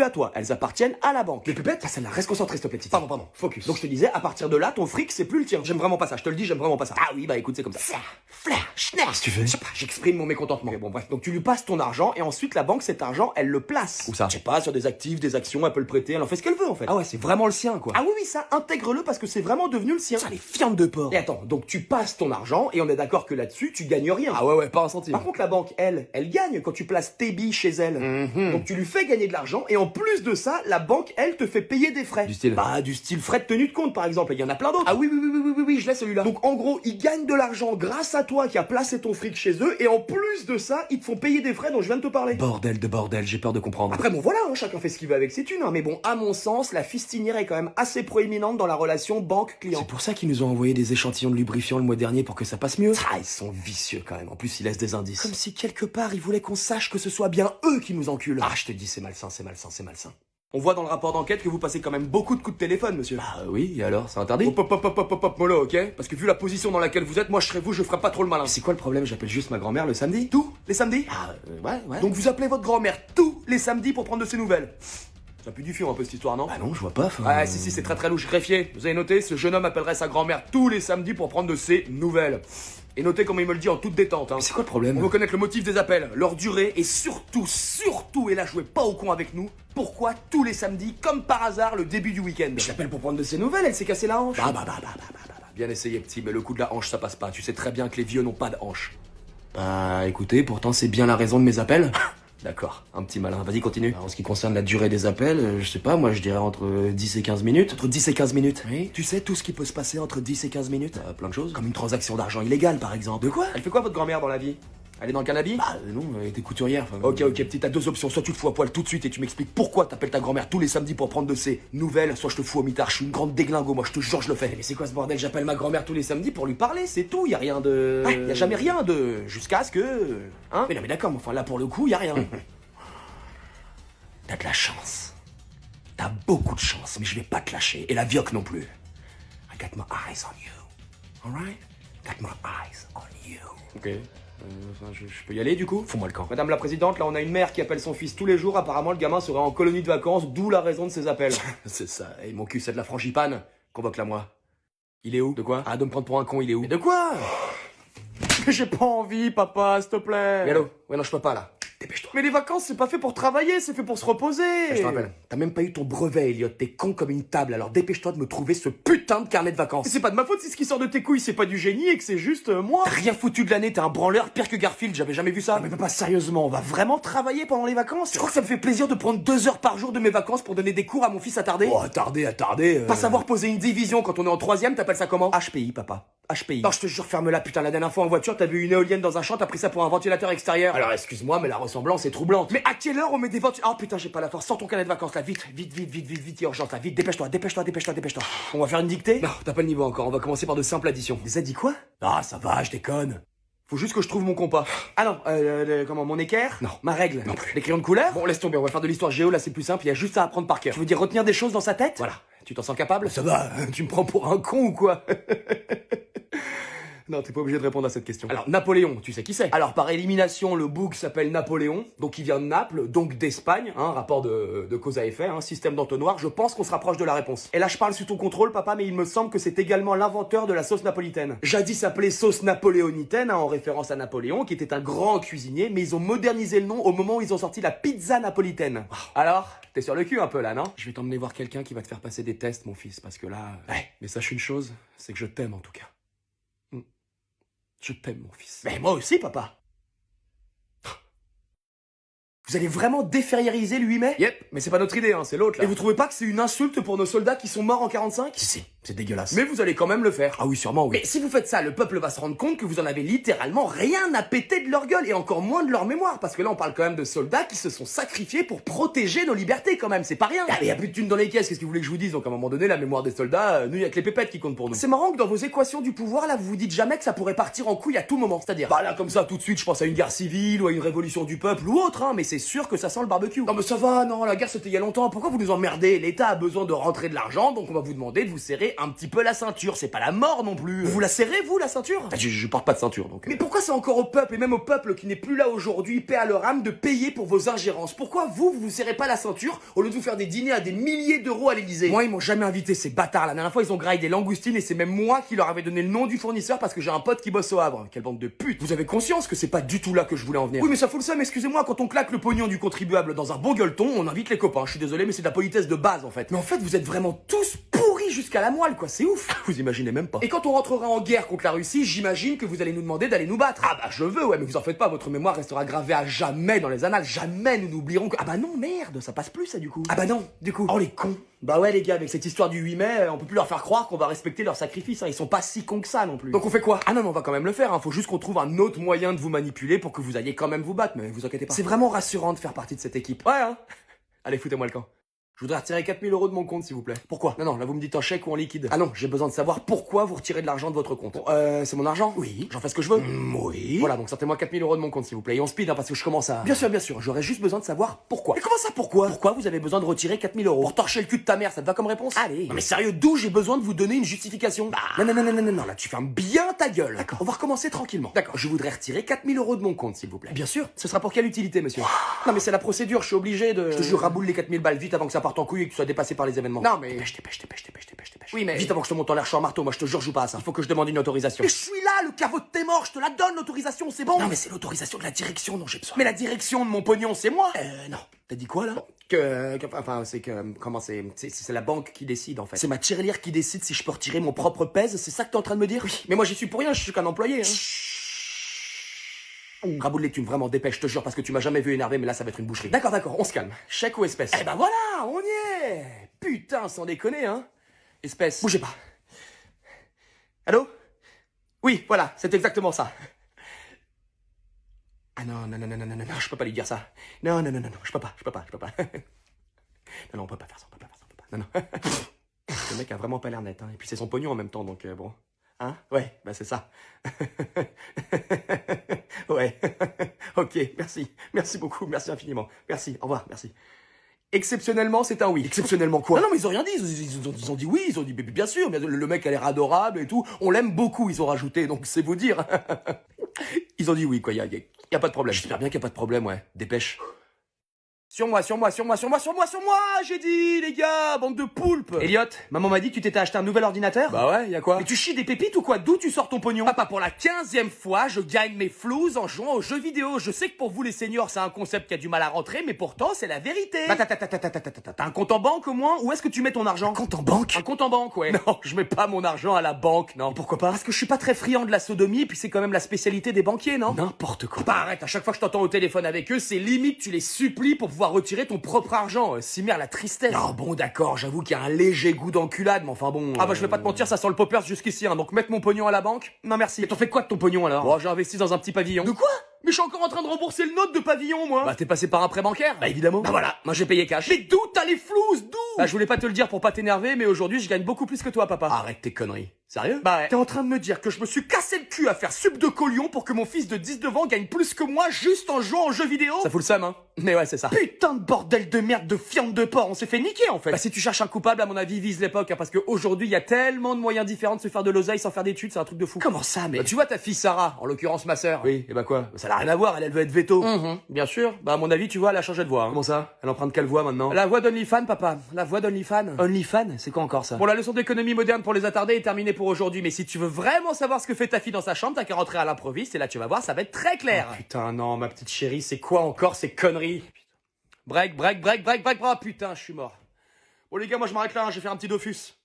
à toi, elles appartiennent à la banque. Les pépettes? Ah, celle-là, reste concentré s'il te plaît, Titi. Pardon, Focus. Donc je te disais, à partir de là, ton fric, c'est plus le tien. J'aime vraiment pas ça, je te le dis, j'aime vraiment pas ça. Ah oui, bah écoute, c'est comme ça. Qu'est-ce que tu fais? Je sais pas, j'exprime mon mécontentement. Ok, bon, bref. Donc tu lui passes ton argent et ensuite la banque, cet argent, elle le place. Où ça? Je sais pas, sur des actifs, des actions, elle peut le prêter, elle en fait ce qu'elle veut en fait. Ah ouais, c'est vraiment le sien, quoi. Ah oui, oui, ça, intègre-le parce que c'est vraiment devenu le sien. Ça, les fientes de porc. Et attends, donc tu passes ton argent et on est d'accord que là-dessus, tu gagnes rien. Ah ouais, pas un centime. Par contre, la banque, elle gagne quand tu places tes billes chez elle. Donc tu lui fais gagner de l'argent et en plus de ça, la banque, elle, te fait payer des frais. Du style? Bah, du style frais de tenue de compte, par exemple. Et il y en a plein d'autres. Ah oui, je l'ai celui-là. Donc en gros, ils gagnent de l'argent grâce à toi qui a placé ton fric chez eux et en plus de ça, ils te font payer des frais dont je viens de te parler. Bordel de bordel, j'ai peur de comprendre. Après bon voilà, hein, chacun fait ce qu'il veut avec ses thunes, hein, mais bon, à mon sens, la fistinière est quand même assez proéminente dans la relation banque-client. C'est pour ça qu'ils nous ont envoyé des échantillons de lubrifiant le mois dernier pour que ça passe mieux. Ah, ils sont vicieux quand même, en plus ils laissent des indices. Comme si quelque part ils voulaient qu'on sache que ce soit bien eux qui nous enculent. Ah, je te dis, c'est malsain, c'est malsain, c'est malsain. On voit dans le rapport d'enquête que vous passez quand même beaucoup de coups de téléphone, monsieur. Bah oui, et alors, c'est interdit? Hop, mollo, ok? Parce que vu la position dans laquelle vous êtes, moi je serais vous, je ferais pas trop le malin. Mais c'est quoi le problème? J'appelle juste ma grand-mère le samedi. Tous les samedis? Ah, ouais. Donc vous appelez votre grand-mère tous les samedis pour prendre de ses nouvelles. Ça pue du fion un peu cette histoire, non? Bah non, je vois pas. Ouais, si, c'est très très louche. Greffier, vous avez noté, ce jeune homme appellerait sa grand-mère tous les samedis pour prendre de ses nouvelles. Et notez comme il me le dit en toute détente, hein. Mais c'est quoi le problème? On veut connaître le motif des appels, leur durée et surtout, et là jouez pas au con avec nous, pourquoi tous les samedis, comme par hasard, le début du week-end? Je l'appelle pour prendre de ses nouvelles, elle s'est cassée la hanche. Bah. Bien essayé petit, mais le coup de la hanche ça passe pas. Tu sais très bien que les vieux n'ont pas de hanche. Bah écoutez, pourtant c'est bien la raison de mes appels. D'accord, un petit malin. Vas-y, continue. Bah, en ce qui concerne la durée des appels, je sais pas, moi je dirais entre 10 et 15 minutes. Entre 10 et 15 minutes. Oui. Tu sais tout ce qui peut se passer entre 10 et 15 minutes? Plein de choses. Comme une transaction d'argent illégale, par exemple. De quoi? Elle fait quoi, votre grand-mère, dans la vie? Elle est dans le cannabis? Bah non, elle était couturière. Ok, petit, t'as deux options. Soit tu te fous à poil tout de suite et tu m'expliques pourquoi t'appelles ta grand-mère tous les samedis pour prendre de ses nouvelles, soit je te fous au mitard. Je suis une grande déglingo, moi, je te jure, je le fais. Mais c'est quoi ce bordel? J'appelle ma grand-mère tous les samedis pour lui parler, c'est tout, y a rien de... Ah, y a jamais rien de... Jusqu'à ce que... Hein? Mais non mais d'accord, mais enfin là pour le coup, y a rien. T'as de la chance. T'as beaucoup de chance, mais je vais pas te lâcher. Et la vioque non plus. I got my eyes on you. Alright? Got my eyes on you. Ok. Je peux y aller du coup? Fous-moi le camp. Madame la présidente, là on a une mère qui appelle son fils tous les jours. Apparemment le gamin serait en colonie de vacances, d'où la raison de ses appels. C'est ça. Et mon cul, c'est de la frangipane. Convoque-la moi. Il est où? De quoi? Ah, de me prendre pour un con, il est où? Mais de quoi? J'ai pas envie, papa, s'il te plaît. Mais allô? Ouais non, je peux pas là. Dépêche-toi. Mais les vacances, c'est pas fait pour travailler, c'est fait pour se reposer. Je te rappelle. T'as même pas eu ton brevet, Elliot. T'es con comme une table, alors dépêche-toi de me trouver ce putain de carnet de vacances. Et c'est pas de ma faute si ce qui sort de tes couilles, c'est pas du génie et que c'est juste moi. T'as rien foutu de l'année, t'es un branleur pire que Garfield, j'avais jamais vu ça. Ah, mais papa, sérieusement, on va vraiment travailler pendant les vacances? Tu crois que ça me fait plaisir de prendre 2 heures par jour de mes vacances pour donner des cours à mon fils attardé? Oh, attardé. Pas savoir poser une division quand on est en 3ème, t'appelles ça comment? HPI, papa. HPI. Non, je te jure, ferme-la, putain, la dernière fois en voiture, t'as vu une éolienne dans un champ, t'as pris ça pour un ventilateur extérieur. Alors, excuse-moi, mais la ressemblance est troublante. Mais à quelle heure on met des ventilateurs? Oh putain, j'ai pas la force, sors ton carnet de vacances là, vite, urgence là, vite, dépêche-toi. On va faire une dictée? Non, t'as pas le niveau encore, on va commencer par de simples additions. Mais ça dit quoi? Ah, ça va, je déconne. Faut juste que je trouve mon compas. Ah non, comment, mon équerre? Non. Ma règle? Non plus. Les crayons de couleur? Bon, laisse tomber, on va faire de l'histoire géo, là c'est plus simple, il y a juste à apprendre par cœur. Tu veux dire retenir des choses dans sa tête? Voilà. Tu t'en sens capable? Ça va, tu me prends pour un con ou quoi? Non, t'es pas obligé de répondre à cette question. Alors, Napoléon, tu sais qui c'est? Alors, par élimination, le bouc s'appelle Napoléon, donc il vient de Naples, donc d'Espagne, hein, rapport de cause à effet, hein, système d'entonnoir, je pense qu'on se rapproche de la réponse. Et là, je parle sous ton contrôle, papa, mais il me semble que c'est également l'inventeur de la sauce napolitaine. Jadis appelée sauce napoléonitaine, hein, en référence à Napoléon, qui était un grand cuisinier, mais ils ont modernisé le nom au moment où ils ont sorti la pizza napolitaine. Wow. Alors, t'es sur le cul un peu là, non? Je vais t'emmener voir quelqu'un qui va te faire passer des tests, mon fils, parce que là... Ouais. Mais sache une chose, c'est que je t'aime en tout cas. Je t'aime, mon fils. Mais moi aussi, papa. Vous allez vraiment déferriériser le 8 mai? Yep, mais c'est pas notre idée, hein, c'est l'autre là. Et vous trouvez pas que c'est une insulte pour nos soldats qui sont morts en 45? Si, c'est dégueulasse. Mais vous allez quand même le faire. Ah oui, sûrement, oui. Mais si vous faites ça, le peuple va se rendre compte que vous en avez littéralement rien à péter de leur gueule, et encore moins de leur mémoire, parce que là on parle quand même de soldats qui se sont sacrifiés pour protéger nos libertés quand même, c'est pas rien. Ah mais y a plus de thunes dans les caisses, qu'est-ce que vous voulez que je vous dise? Donc à un moment donné, la mémoire des soldats, nous y a que les pépettes qui comptent pour nous. C'est marrant que dans vos équations du pouvoir, là, vous vous dites jamais que ça pourrait partir en couille à tout moment, c'est-à-dire... Bah là, comme ça, tout de suite, je pense à une guerre civile ou à une révolution du peuple ou autre, hein, mais c'est sûr que ça sent le barbecue. Non mais ça va, non, la guerre c'était il y a longtemps, pourquoi vous nous emmerdez? L'État a besoin de rentrer de l'argent, donc on va vous demander de vous serrer un petit peu la ceinture, c'est pas la mort non plus. Vous la serrez, vous, la ceinture? Bah, je porte pas de ceinture, donc... Mais pourquoi c'est encore au peuple, et même au peuple qui n'est plus là aujourd'hui, paix à leur âme, de payer pour vos ingérences? Pourquoi vous serrez pas la ceinture au lieu de vous faire des dîners à des milliers d'euros à l'Elysée? Moi, ils m'ont jamais invité, ces bâtards. La dernière fois, ils ont graillé des langoustines et c'est même moi qui leur avais donné le nom du fournisseur parce que j'ai un pote qui bosse au Havre. Quelle bande de putes. Vous avez conscience que c'est pas du tout là que je voulais en venir? Oui, mais ça fout le seum, excusez-moi, quand on claque le pognon du contribuable dans un bon gueuleton, on invite les copains. Je suis désolé, mais c'est de la politesse de base, en fait. Mais en fait, vous êtes vraiment tous pourris jusqu'à la moelle, quoi, c'est ouf. Vous imaginez même pas. Et quand on rentrera en guerre contre la Russie, j'imagine que vous allez nous demander d'aller nous battre. Ah bah je veux, ouais, mais vous en faites pas, votre mémoire restera gravée à jamais dans les annales. Jamais nous n'oublierons que... Ah bah non, merde, ça passe plus ça du coup. Ah bah non, du coup. Oh les cons. Bah ouais les gars, avec cette histoire du 8 mai, on peut plus leur faire croire qu'on va respecter leur sacrifice, hein. Ils sont pas si cons que ça non plus. Donc on fait quoi? Ah non, mais on va quand même le faire, hein. Faut juste qu'on trouve un autre moyen de vous manipuler pour que vous alliez quand même vous battre, mais vous inquiétez pas. C'est vraiment rassurant de faire partie de cette équipe. Ouais, hein. Allez, foutez-moi le camp. Je voudrais retirer 4000 euros de mon compte, s'il vous plaît. Pourquoi? Non, là, vous me dites en chèque ou en liquide. Ah non, j'ai besoin de savoir pourquoi vous retirez de l'argent de votre compte. Bon, c'est mon argent? Oui. J'en fais ce que je veux? Oui. Voilà, donc sortez-moi 4000 euros de mon compte, s'il vous plaît. Et on speed, hein, parce que je commence à... Bien sûr, j'aurais juste besoin de savoir pourquoi. Mais comment ça, pourquoi? Pourquoi vous avez besoin de retirer 4000 euros? Pour torcher le cul de ta mère, ça te va comme réponse? Allez. Non mais sérieux, d'où j'ai besoin de vous donner une justification? Bah. Non, là, tu fermes bien ta gueule. D'accord. On va recommencer tranquillement. D'accord. Je voudrais retirer 4000 euros de mon compte, s'il vous plaît. Bien sûr. Ce sera pour quelle utilité, monsieur? Non mais c'est la procédure, je suis obligé de... Je te jure, raboule les 4000 balles vite avant que ça parte en couille et que tu sois dépassé par les événements. Non mais... Dépêche. Oui mais... Vite avant que je te monte en l'air, je suis en marteau, moi je te jure, je joue pas à ça. Il faut que je demande une autorisation. Mais je suis là, le caveau de tes morts, je te la donne l'autorisation, c'est bon. Non mais c'est l'autorisation de la direction dont j'ai besoin. Mais la direction de mon pognon, c'est moi. Non. T'as dit quoi là? Bon, comment c'est la banque qui décide en fait. C'est ma tirelire qui décide si je peux retirer mon propre pèse, c'est ça que t'es en train de me dire? Oui. Mais moi j'y suis pour rien, je suis qu'un employé, hein. Raboule les thunes, vraiment, dépêche, je te jure, parce que tu m'as jamais vu énervé, mais là, ça va être une boucherie. D'accord, on se calme. Chèque ou espèce? Eh ben voilà, on y est. Putain, sans déconner, hein. Espèce. Bougez pas. Allô? Oui, voilà, c'est exactement ça. Ah non, je peux pas lui dire ça. Non, je peux pas. Non, on peut pas faire ça, Non. Le mec a vraiment pas l'air net, hein. Et puis c'est son pognon en même temps, donc bon. Hein? Ouais, bah c'est ça. Ouais. Ok, merci. Merci beaucoup, merci infiniment. Merci, au revoir, merci. Exceptionnellement, c'est un oui. Exceptionnellement quoi? Non, mais ils ont rien dit, ils ont dit oui, ils ont dit bien sûr, le mec a l'air adorable et tout. On l'aime beaucoup, ils ont rajouté, donc c'est vous dire. Ils ont dit oui, quoi, y a pas de problème. J'espère bien qu'il y a pas de problème, ouais. Dépêche. Sur moi, j'ai dit, les gars, bande de poulpes. Elliot, maman m'a dit que tu t'étais acheté un nouvel ordinateur. Bah ouais, y a quoi? Mais tu chies des pépites ou quoi? D'où tu sors ton pognon? Papa, pour la 15e fois, je gagne mes floues en jouant aux jeux vidéo. Je sais que pour vous les seniors, c'est un concept qui a du mal à rentrer, mais pourtant, c'est la vérité. Bah, t'as un compte en banque au moins? Où est-ce que tu mets ton argent? Un compte en banque? Un compte en banque, ouais. Non, je mets pas mon argent à la banque, non. Pourquoi pas? Parce que je suis pas très friand de la sodomie, puis c'est quand même la spécialité des banquiers, non? N'importe quoi. Bah arrête, à chaque fois que je t'entends au téléphone avec eux, c'est limite, tu les supplies pour pouvoir retirer ton propre argent. Simère la tristesse. Non, bon, d'accord, j'avoue qu'il y a un léger goût d'enculade, mais enfin bon... Ah bah je vais pas te mentir, ça sent le poppers jusqu'ici, hein, donc mettre mon pognon à la banque? Non merci. Et t'en fais quoi de ton pognon alors? Bon, j'ai investi dans un petit pavillon. De quoi? Mais je suis encore en train de rembourser le note de pavillon, moi. Bah t'es passé par un prêt bancaire? Bah évidemment. Bah voilà, moi j'ai payé cash. Mais d'où t'as les flouses? D'où? Bah je voulais pas te le dire pour pas t'énerver, mais aujourd'hui je gagne beaucoup plus que toi, papa. Arrête tes conneries. Sérieux? Bah ouais. T'es en train de me dire que je me suis cassé le cul à faire sub de collion pour que mon fils de 19 ans gagne plus que moi juste en jouant aux jeux vidéo? Ça fout le seum, hein. Mais ouais, c'est ça. Putain de bordel de merde de fiente de porc, on s'est fait niquer en fait. Bah si tu cherches un coupable, à mon avis, vise l'époque, hein, parce qu'aujourd'hui il y a tellement de moyens différents de se faire de l'oseille sans faire d'études, c'est un truc de fou. Comment ça, mais... Bah, tu vois ta fille Sarah, en l'occurrence ma sœur. Oui, et bah quoi? Ça n'a rien à voir, elle veut être veto. Bien sûr. Bah à mon avis, tu vois, elle a changé de voix. Hein. Comment ça? Elle emprunte quelle voix maintenant? La voix d'OnlyFans, papa. La voix d'OnlyFans. OnlyFans? C'est quoi encore ça? Bon, la leçon d'économie moderne pour les attardés est terminée pour aujourd'hui, mais si tu veux vraiment savoir ce que fait ta fille dans sa chambre, t'as qu'à rentrer à l'improviste et là tu vas voir, ça va être très clair. Oh, putain, non, ma petite chérie, c'est quoi encore ces conneries? Break, putain, je suis mort. Bon les gars, moi je m'arrête là, hein, je vais faire un petit Dofus.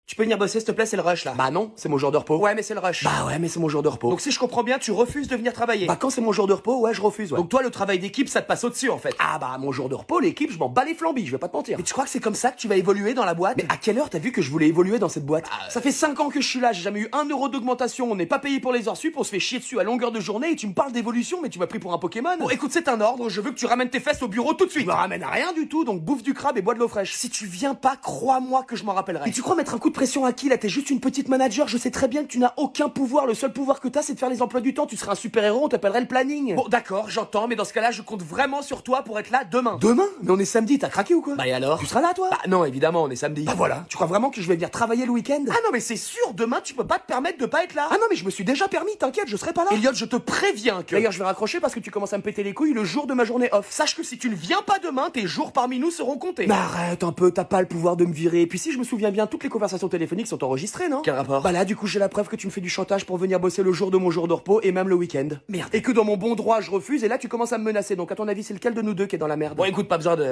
Tu peux venir bosser s'il te plaît, c'est le rush là. Bah non, c'est mon jour de repos. Ouais, mais c'est le rush. Bah ouais, mais c'est mon jour de repos. Donc si je comprends bien, tu refuses de venir travailler. Bah quand c'est mon jour de repos, ouais, je refuse. Ouais. Donc toi, le travail d'équipe, ça te passe au-dessus en fait. Ah bah mon jour de repos, l'équipe, je m'en bats les flambis, je vais pas te mentir. Mais tu crois que c'est comme ça que tu vas évoluer dans la boîte? Mais à quelle heure t'as vu que je voulais évoluer dans cette boîte? Ça fait 5 ans que je suis là, j'ai jamais eu 1 euro d'augmentation, on n'est pas payé pour les heures sup, on se fait chier dessus à longueur de journée et tu me parles d'évolution, mais tu m'as pris pour un Pokémon. Bon écoute, c'est un ordre, je veux que tu ramènes tes fesses au bureau tout de suite. Je me ramène à rien du tout, donc bouffe du crabe et bois de l'eau fraîche. Si tu viens pas, crois-moi que je m'en rappellerai. Et tu crois mettre un coup de pression à qui là? T'es juste une petite manager, je sais très bien que tu n'as aucun pouvoir. Le seul pouvoir que t'as, c'est de faire les emplois du temps. Tu serais un super-héros, on t'appellerait le planning. Bon, d'accord, j'entends, mais dans ce cas-là, je compte vraiment sur toi pour être là demain. Demain? Mais on est samedi, t'as craqué ou quoi? Bah et alors? Tu seras là, toi? Bah non, évidemment, on est samedi. Bah voilà, tu crois vraiment que je vais venir travailler le week-end? Ah non, mais c'est sûr, demain, tu peux pas te permettre de pas être là. Ah non, mais je me suis déjà permis, t'inquiète, je serai pas là. Elliot, je te préviens que... D'ailleurs, je vais raccrocher parce que tu commences à me péter les couilles le jour de ma journée off. Sache que si tu ne viens pas demain, tes jours parmi nous seront comptés. Mais arrête un peu, t'as pas le pouvoir de me virer. Et puis si je me souviens bien, toutes les conversations téléphoniques sont enregistrées, non? Quel rapport? Bah là, du coup, j'ai la preuve que tu me fais du chantage pour venir bosser le jour de mon jour de repos et même le week-end. Merde. Et que dans mon bon droit, je refuse et là, tu commences à me menacer. Donc à ton avis, c'est lequel de nous deux qui est dans la merde? Bon, écoute, pas besoin de...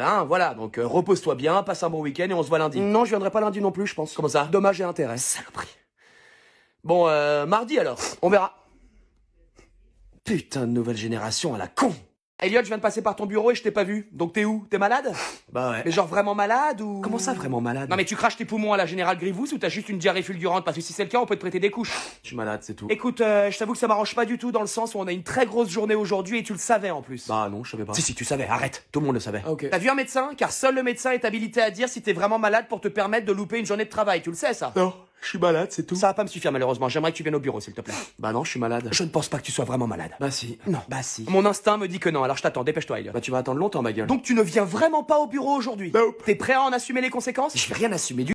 Hein, voilà. Donc repose-toi bien, passe un bon week-end et on se voit lundi. Non, je viendrai pas lundi non plus, je pense. Comment ça? Dommage et intérêt. Saloperie. Bon, mardi alors. On verra. Putain de nouvelle génération à la con. Elliot, je viens de passer par ton bureau et je t'ai pas vu. Donc t'es où? T'es malade? Bah ouais. Mais genre vraiment malade ou... Comment ça vraiment malade? Non mais tu craches tes poumons à la Générale Grivous ou t'as juste une diarrhée fulgurante? Parce que si c'est le cas, on peut te prêter des couches. Je suis malade, c'est tout. Écoute, je t'avoue que ça m'arrange pas du tout dans le sens où on a une très grosse journée aujourd'hui et tu le savais en plus. Bah non, je savais pas. Si, tu savais, arrête. Tout le monde le savait. Ok. T'as vu un médecin? Car seul le médecin est habilité à dire si t'es vraiment malade pour te permettre de louper une journée de travail. Tu le sais ça? Non. Je suis malade, c'est tout. Ça va pas me suffire malheureusement. J'aimerais que tu viennes au bureau, s'il te plaît. Bah non, je suis malade. Je ne pense pas que tu sois vraiment malade. Bah si. Non. Bah si. Mon instinct me dit que non, alors je t'attends, dépêche-toi, Elliot. Bah tu vas attendre longtemps, ma gueule. Donc tu ne viens vraiment pas au bureau aujourd'hui? Nope. T'es prêt à en assumer les conséquences? Je vais rien assumer du